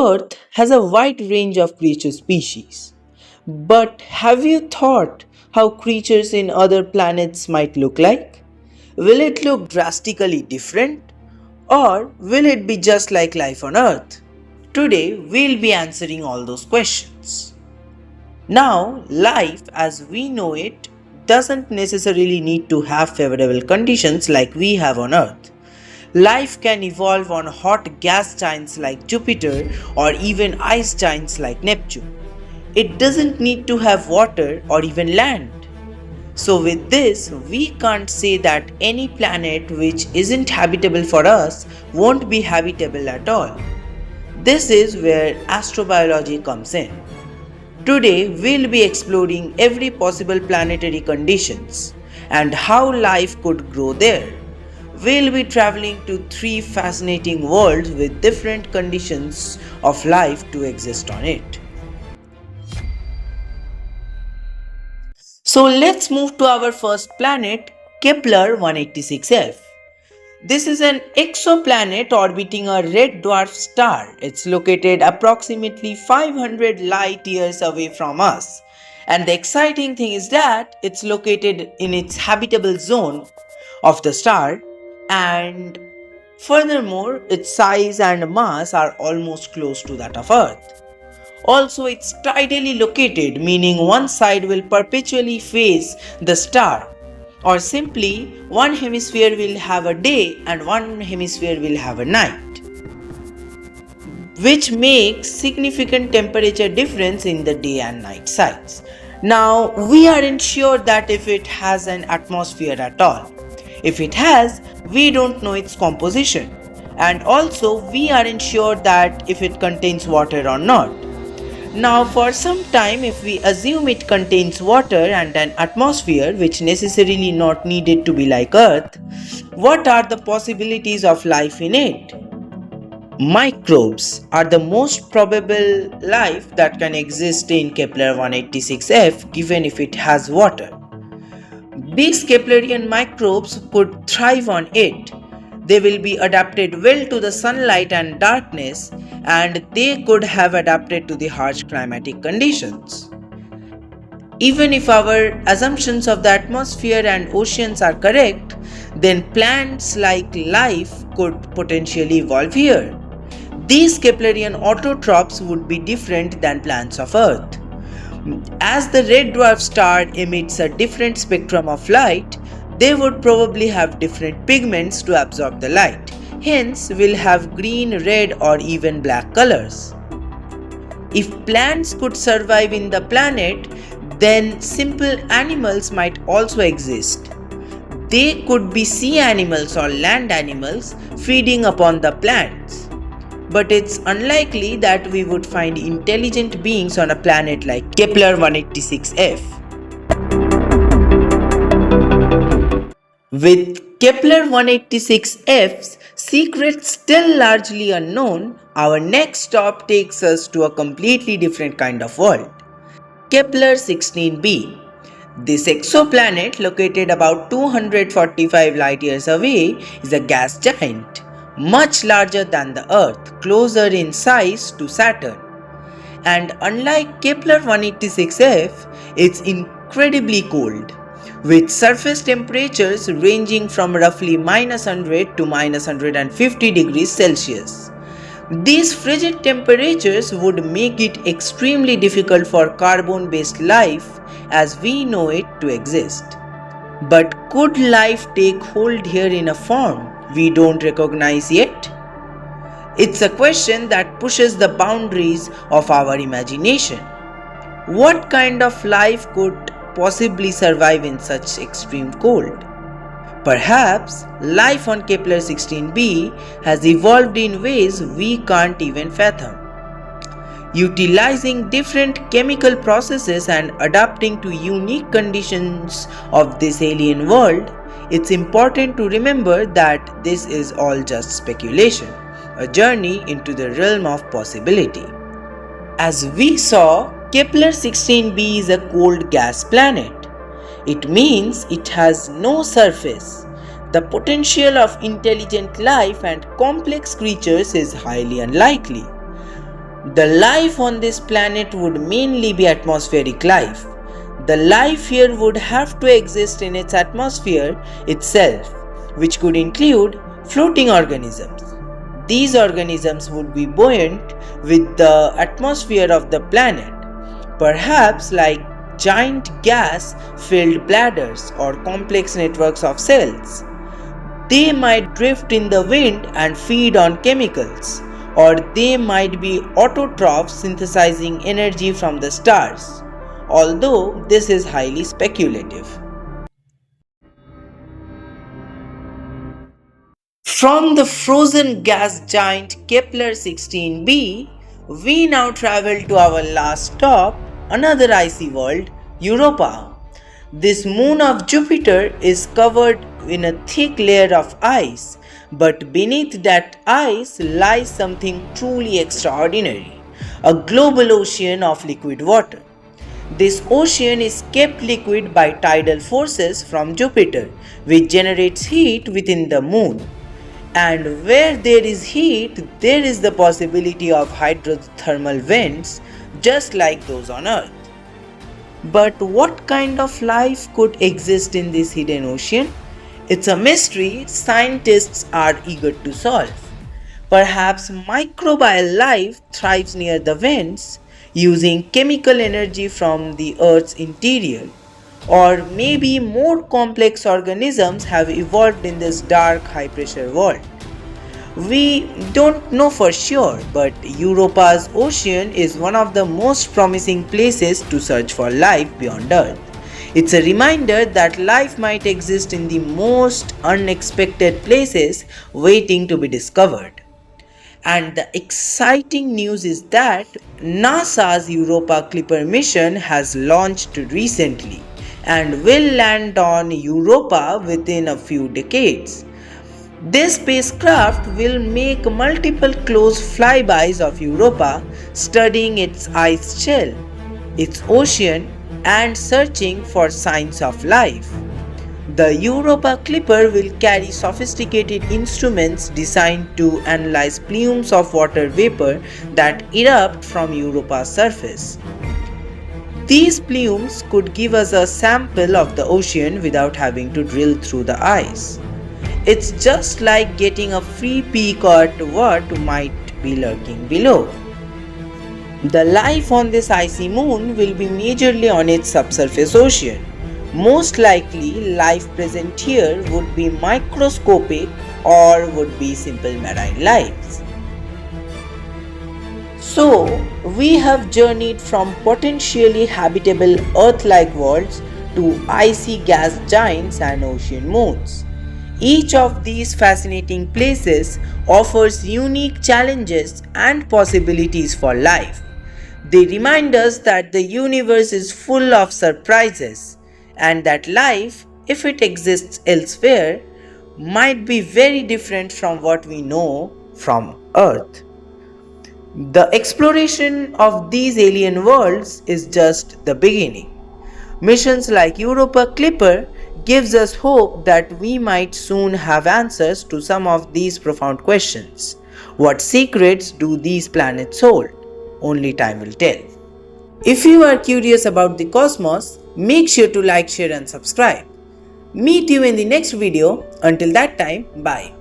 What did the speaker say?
Earth has a wide range of creature species. But have you thought how creatures in other planets might look like? Will it look drastically different? Or will it be just like life on Earth? Today we'll be answering all those questions. Now, life as we know it doesn't necessarily need to have favorable conditions like we have on Earth. Life can evolve on hot gas giants like Jupiter or even ice giants like Neptune. It doesn't need to have water or even land. So with this, we can't say that any planet which isn't habitable for us won't be habitable at all. This is where astrobiology comes in. Today, we'll be exploring every possible planetary conditions and how life could grow there. We'll be traveling to 3 fascinating worlds with different conditions of life to exist on it. So let's move to our first planet, Kepler 186f. This is an exoplanet orbiting a red dwarf star. It's located approximately 500 light years away from us. And the exciting thing is that it's located in its habitable zone of the star, and furthermore, its size and mass are almost close to that of Earth. Also, it's tidally located, meaning one side will perpetually face the star, or simply one hemisphere will have a day and one hemisphere will have a night, which makes significant temperature difference in the day and night sides. Now, we aren't sure that if it has an atmosphere at all. If it has, we don't know its composition, and also we aren't sure that if it contains water or not. Now, for some time, if we assume it contains water and an atmosphere, which necessarily not needed to be like Earth, what are the possibilities of life in it? Microbes are the most probable life that can exist in Kepler 186f given if it has water. These Keplerian microbes could thrive on it. They will be adapted well to the sunlight and darkness, and they could have adapted to the harsh climatic conditions. Even if our assumptions of the atmosphere and oceans are correct, then plants like life could potentially evolve here. These Keplerian autotrophs would be different than plants of Earth. As the red dwarf star emits a different spectrum of light, they would probably have different pigments to absorb the light. Hence, will have green, red, or even black colors. If plants could survive in the planet, then simple animals might also exist. They could be sea animals or land animals feeding upon the plants. But it's unlikely that we would find intelligent beings on a planet like Kepler 186f. With Kepler 186f's secrets still largely unknown, our next stop takes us to a completely different kind of world. Kepler 16b. This exoplanet, located about 245 light years away, is a gas giant, much larger than the Earth, closer in size to Saturn. And unlike Kepler 186f, it's incredibly cold, with surface temperatures ranging from roughly -100 to -150 degrees Celsius. These frigid temperatures would make it extremely difficult for carbon-based life as we know it to exist. But could life take hold here in a form we don't recognize yet? It's a question that pushes the boundaries of our imagination. What kind of life could possibly survive in such extreme cold? Perhaps life on Kepler 16b has evolved in ways we can't even fathom. Utilizing different chemical processes and adapting to unique conditions of this alien world, it's important to remember that this is all just speculation, a journey into the realm of possibility. As we saw, Kepler 16b is a cold gas planet. It means it has no surface. The potential of intelligent life and complex creatures is highly unlikely. The life on this planet would mainly be atmospheric life. The life here would have to exist in its atmosphere itself, which could include floating organisms. These organisms would be buoyant with the atmosphere of the planet, perhaps like giant gas filled bladders or complex networks of cells. They might drift in the wind and feed on chemicals, or they might be autotrophs synthesizing energy from the stars, although this is highly speculative. From the frozen gas giant Kepler 16b, we now travel to our last stop, another icy world, Europa. This moon of Jupiter is covered in a thick layer of ice, but beneath that ice lies something truly extraordinary, a global ocean of liquid water. This ocean is kept liquid by tidal forces from Jupiter, which generates heat within the moon. And where there is heat, there is the possibility of hydrothermal vents, just like those on Earth. But what kind of life could exist in this hidden ocean? It's a mystery scientists are eager to solve. Perhaps microbial life thrives near the vents, using chemical energy from the Earth's interior. Or maybe more complex organisms have evolved in this dark, high pressure world. We don't know for sure, but Europa's ocean is one of the most promising places to search for life beyond Earth. It's a reminder that life might exist in the most unexpected places waiting to be discovered. And the exciting news is that NASA's Europa Clipper mission has launched recently and will land on Europa within a few decades. This spacecraft will make multiple close flybys of Europa, studying its ice shell, its ocean, and searching for signs of life. The Europa Clipper will carry sophisticated instruments designed to analyze plumes of water vapor that erupt from Europa's surface. These plumes could give us a sample of the ocean without having to drill through the ice. It's just like getting a free peek at what might be lurking below. The life on this icy moon will be majorly on its subsurface ocean. Most likely, life present here would be microscopic or would be simple marine lives. So, we have journeyed from potentially habitable Earth-like worlds to icy gas giants and ocean moons. Each of these fascinating places offers unique challenges and possibilities for life. They remind us that the universe is full of surprises and that life, if it exists elsewhere, might be very different from what we know from Earth. The exploration of these alien worlds is just the beginning. Missions like Europa Clipper gives us hope that we might soon have answers to some of these profound questions. What secrets do these planets hold? Only time will tell. If you are curious about the cosmos, make sure to like, share and subscribe. Meet you in the next video. Until that time, bye.